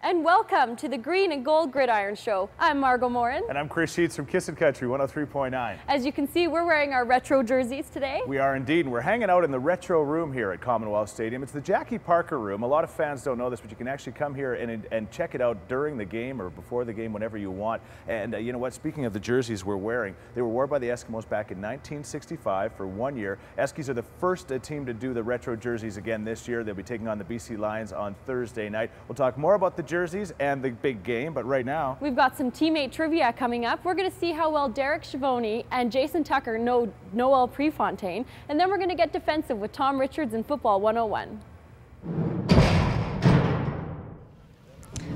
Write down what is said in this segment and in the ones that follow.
and welcome to the Green and Gold Gridiron Show. I'm Margot Morin. And I'm Chris Sheets from Kissin' Country 103.9. As you can see, we're wearing our retro jerseys today. We are indeed, and we're hanging out in the retro room here at Commonwealth Stadium. It's the Jackie Parker room. A lot of fans don't know this, but you can actually come here and check it out during the game or before the game, whenever you want. And you know what, speaking of the jerseys we're wearing, they were worn by the Eskimos back in 1965 for 1 year. Eskies are the first team to do the retro jerseys again this year. They'll be taking on the BC Lions on Thursday night. We'll talk more about the jerseys and the big game, but right now we've got some teammate trivia coming up. We're going to see how well Derek Schiavone and Jason Tucker know Noel Prefontaine, and then we're going to get defensive with Tom Richards in Football 101.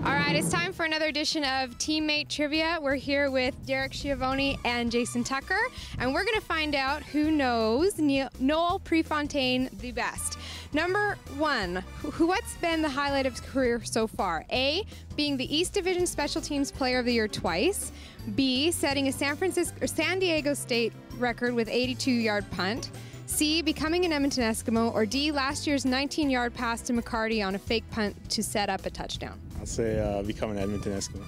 All right, it's time for another edition of Teammate Trivia. We're here with Derek Schiavone and Jason Tucker, and we're going to find out who knows Noel Prefontaine the best. Number one, what's been the highlight of his career so far? A, being the East Division Special Teams Player of the Year twice. B, setting a San Diego State record with 82-yard punt. C, becoming an Edmonton Eskimo. Or D, last year's 19-yard pass to McCarty on a fake punt to set up a touchdown. I'll say becoming an Edmonton Eskimo.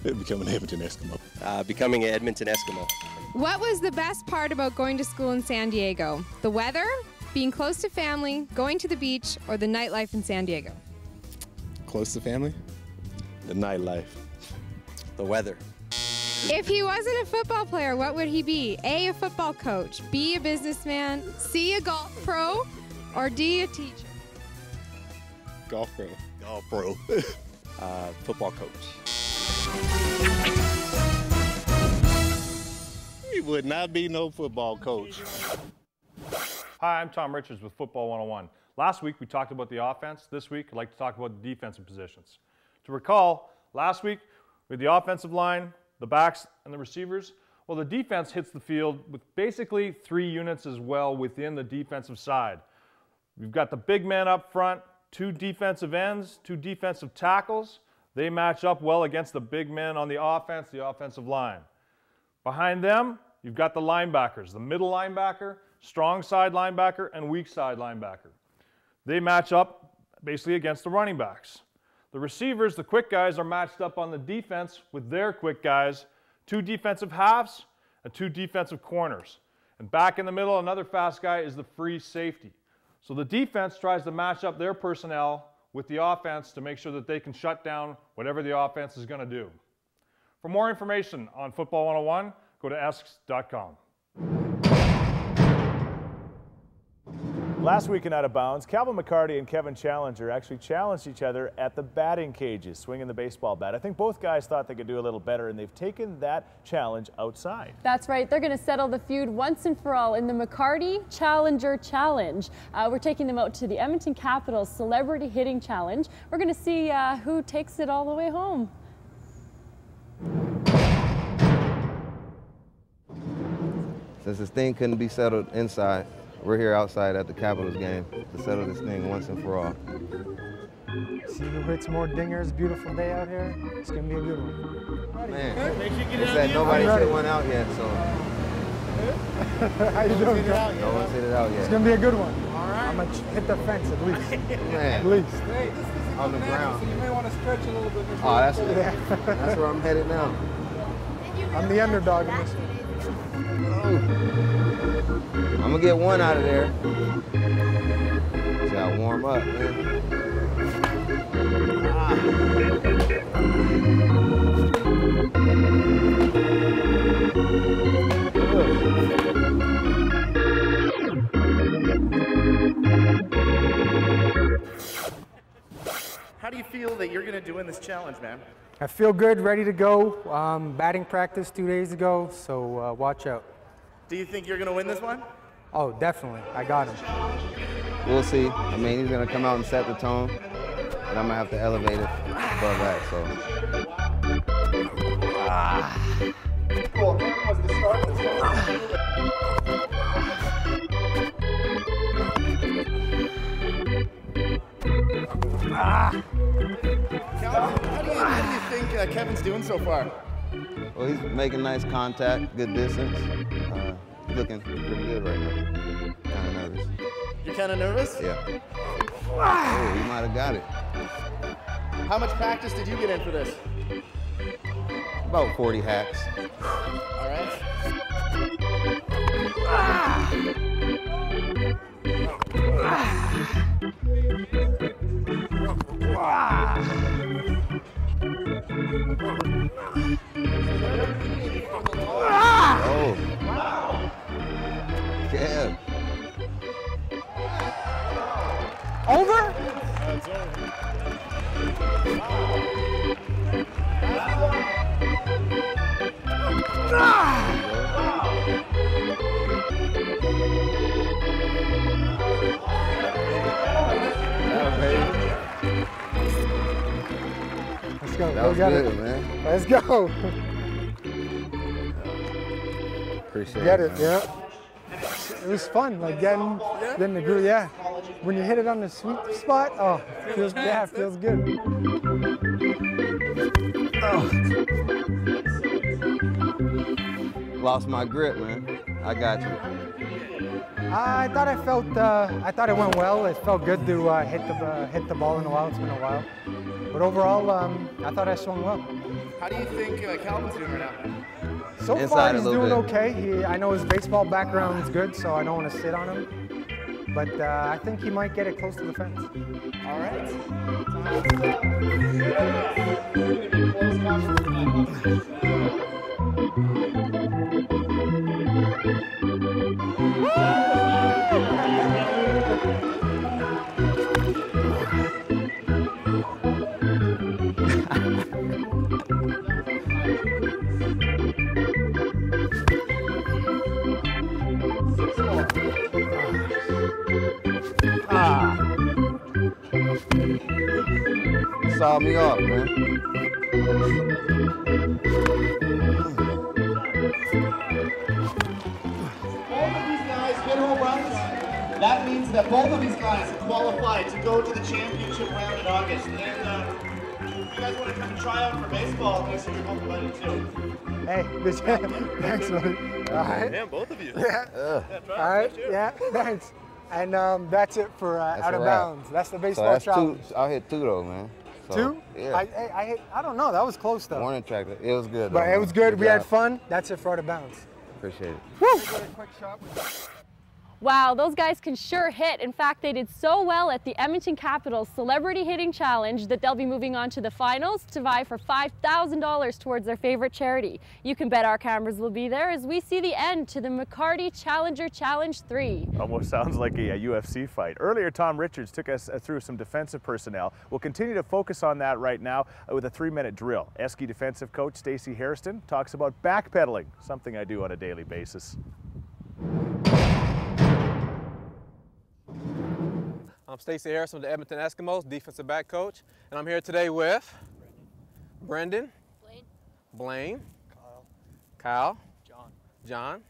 Becoming an Edmonton Eskimo. Becoming an Edmonton Eskimo. What was the best part about going to school in San Diego? The weather, being close to family, going to the beach, or the nightlife in San Diego? Close to family? The nightlife. The weather. If he wasn't a football player, what would he be? A, a football coach. B, a businessman. C, a golf pro. Or D, a teacher. Golf pro. Golf pro. Football coach. He would not be no football coach. Hi, I'm Tom Richards with Football 101. Last week we talked about the offense. This week I'd like to talk about the defensive positions. To recall, last week with the offensive line, the backs, and the receivers, well, the defense hits the field with basically 3 units as well within the defensive side. We've got the big men up front, 2 defensive ends, 2 defensive tackles. They match up well against the big men on the offense, the offensive line. Behind them, you've got the linebackers, the middle linebacker, strong side linebacker, and weak side linebacker. They match up basically against the running backs. The receivers, the quick guys, are matched up on the defense with their quick guys, 2 defensive halves and 2 defensive corners. And back in the middle, another fast guy is the free safety. So the defense tries to match up their personnel with the offense to make sure that they can shut down whatever the offense is going to do. For more information on Football 101, go to esks.com. last week in Out of Bounds, Calvin McCarty and Kevin Challenger actually challenged each other at the batting cages, swinging the baseball bat. I think both guys thought they could do a little better, and they've taken that challenge outside. That's right. They're going to settle the feud once and for all in the McCarty Challenger Challenge. We're taking them out to the Edmonton Capitals Celebrity Hitting Challenge. We're going to see who takes it all the way home. Since this thing couldn't be settled inside, we're here outside at the Capitals game to settle this thing once and for all. See who hits more dingers. Beautiful day out here. It's going to be a good one. Man, they said nobody's hit one out yet, so. How you doing? No one's hit it out yet. It's going to be a good one. All right. I'm going to hit the fence at least. Man. At least. Hey, this is on the ground. So you may want to stretch a little bit. Oh, that's where I'm headed now. I'm the underdog in this one. I'm gonna get one out of there. Just gotta warm up, man. How do you feel that you're going to do in this challenge, man? I feel good, ready to go. Batting practice 2 days ago, so watch out. Do you think you're going to win this one? Oh, definitely. I got him. We'll see. I mean, he's gonna come out and set the tone, and I'm gonna have to elevate it above that, so. Cool. That was the start. Calvin, how do you think Kevin's doing so far? Well, he's making nice contact, good distance. Looking pretty good right now. Kind of nervous. You're kind of nervous? Yeah. Oh, he might have got it. How much practice did you get in for this? About 40 hacks. All right. Oh. Yeah. Over? That's over. Let's go. That was good, man. Let's go. Appreciate Get it. it, yeah. It was fun, like getting the groove, yeah. When you hit it on the sweet spot, oh, feels good. Oh. Lost my grip, man. I got you. I thought it went well. It felt good to hit the ball in a while. It's been a while, but overall, I thought I swung well. How do you think Calvin's doing right now? So Inside far, a he's little doing bit. okay. I know his baseball background is good, so I don't want to sit on him. But I think he might get it close to the fence. All right. Saw me off, man. Both of these guys hit home runs. That means that both of these guys qualified to go to the championship round in August. And if you guys want to come and try out for baseball, next year you're both invited too. Hey, thanks, buddy. All right. Damn, both of you. Yeah. All right. Yeah. Thanks. And that's it for out of bounds. That's the baseball that's challenge. I hit 2 though, man. So, Two? Yeah. I don't know. That was close though. Warning track. It was good. But though, it was man. good. We had job. fun. That's it for out of bounds. Appreciate it. Woo! Wow, those guys can sure hit. In fact, they did so well at the Edmonton Capitals Celebrity Hitting Challenge that they'll be moving on to the finals to vie for $5,000 towards their favorite charity. You can bet our cameras will be there as we see the end to the McCarty Challenger Challenge 3. Almost sounds like a UFC fight. Earlier, Tom Richards took us through some defensive personnel. We'll continue to focus on that right now with a 3-minute drill. Esky defensive coach Stacey Hairston talks about backpedaling, something I do on a daily basis. I'm Stacey Hairston with the Edmonton Eskimos, defensive back coach, and I'm here today with Brendan, Blaine, Kyle, John,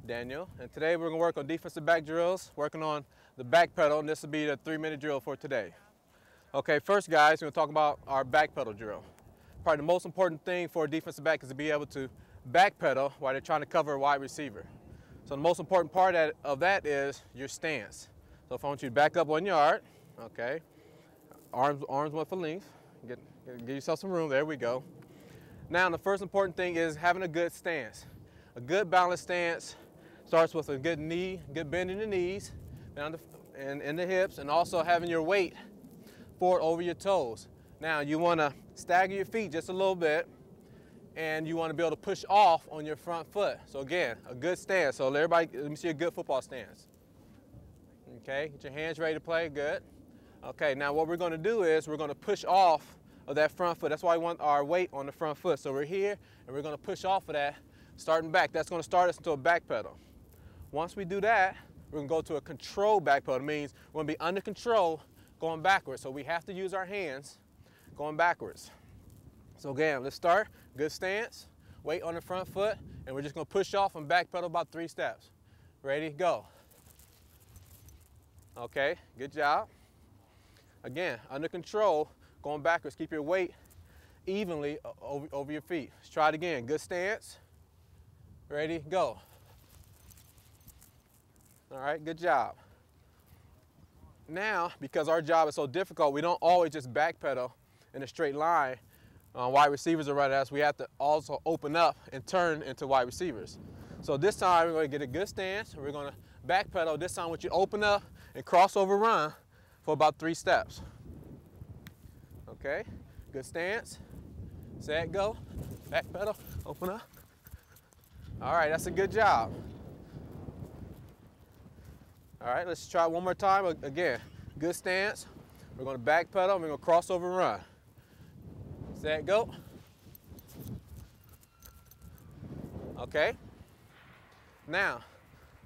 Daniel, and today we're going to work on defensive back drills, working on the back pedal, and this will be the 3-minute drill for today. Okay, first guys, we're going to talk about our back pedal drill. Probably the most important thing for a defensive back is to be able to back pedal while they're trying to cover a wide receiver. So the most important part of that is your stance. So if I want you to back up 1 yard, okay, arms width for length, get yourself some room, there we go. Now the first important thing is having a good stance. A good balanced stance starts with a good knee, good bend in the knees, down and in the hips, and also having your weight forward over your toes. Now you want to stagger your feet just a little bit, and you want to be able to push off on your front foot. So again, a good stance. So everybody, let me see a good football stance. Okay, get your hands ready to play, good. Okay, now what we're going to do is we're going to push off of that front foot. That's why we want our weight on the front foot. So we're here, and we're going to push off of that, starting back. That's going to start us into a back pedal. Once we do that, we're going to go to a control back pedal. It means we're going to be under control going backwards. So we have to use our hands going backwards. So again, let's start. Good stance, weight on the front foot, and we're just going to push off and back pedal about 3 steps. Ready, go. Okay, good job. Again, under control, going backwards. Keep your weight evenly over your feet. Let's try it again. Good stance. Ready, go. All right, good job. Now, because our job is so difficult, we don't always just back pedal in a straight line, wide receivers are running at us, we have to also open up and turn into wide receivers. So this time we're going to get a good stance. We're going to backpedal. This time with you open up and crossover run for about 3 steps. Okay, good stance. Set, go. Backpedal, open up. All right, that's a good job. All right, let's try one more time. Again, good stance. We're going to backpedal. We're going to crossover run. Set, go. Okay. Now,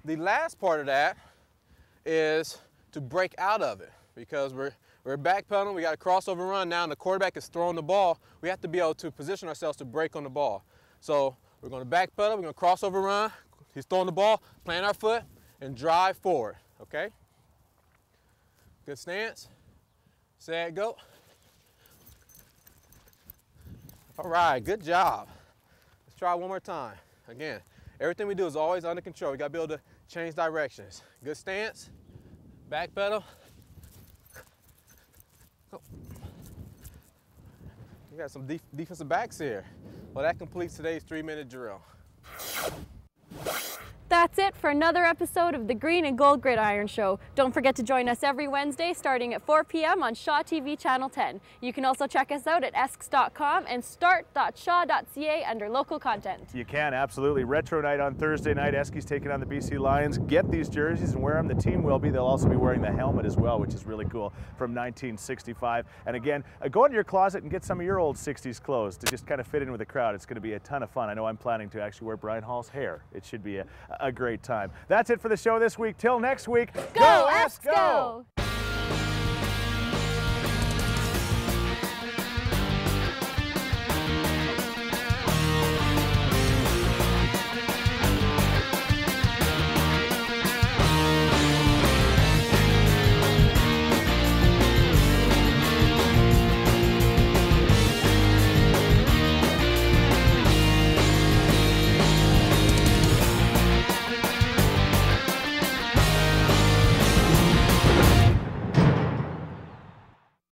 the last part of that is to break out of it because we're backpedaling. We got a crossover run now, and the quarterback is throwing the ball. We have to be able to position ourselves to break on the ball. So we're going to backpedal. We're going to crossover run. He's throwing the ball, plant our foot, and drive forward. Okay. Good stance. Set, go. All right, good job. Let's try one more time. Again, everything we do is always under control. We got to be able to change directions. Good stance, back pedal. Go. We got some defensive backs here. Well, that completes today's 3-minute drill. That's it for another episode of the Green and Gold Gridiron Show. Don't forget to join us every Wednesday starting at 4 p.m. on Shaw TV Channel 10. You can also check us out at esks.com and start.shaw.ca under local content. You can, absolutely. Retro night on Thursday night. Eski's taking on the BC Lions. Get these jerseys and wear them. The team will be. They'll also be wearing the helmet as well, which is really cool, from 1965. And again, go into your closet and get some of your old 60s clothes to just kind of fit in with the crowd. It's going to be a ton of fun. I know I'm planning to actually wear Brian Hall's hair. It should be a great time. That's it for the show this week. Till next week, go Esks, go!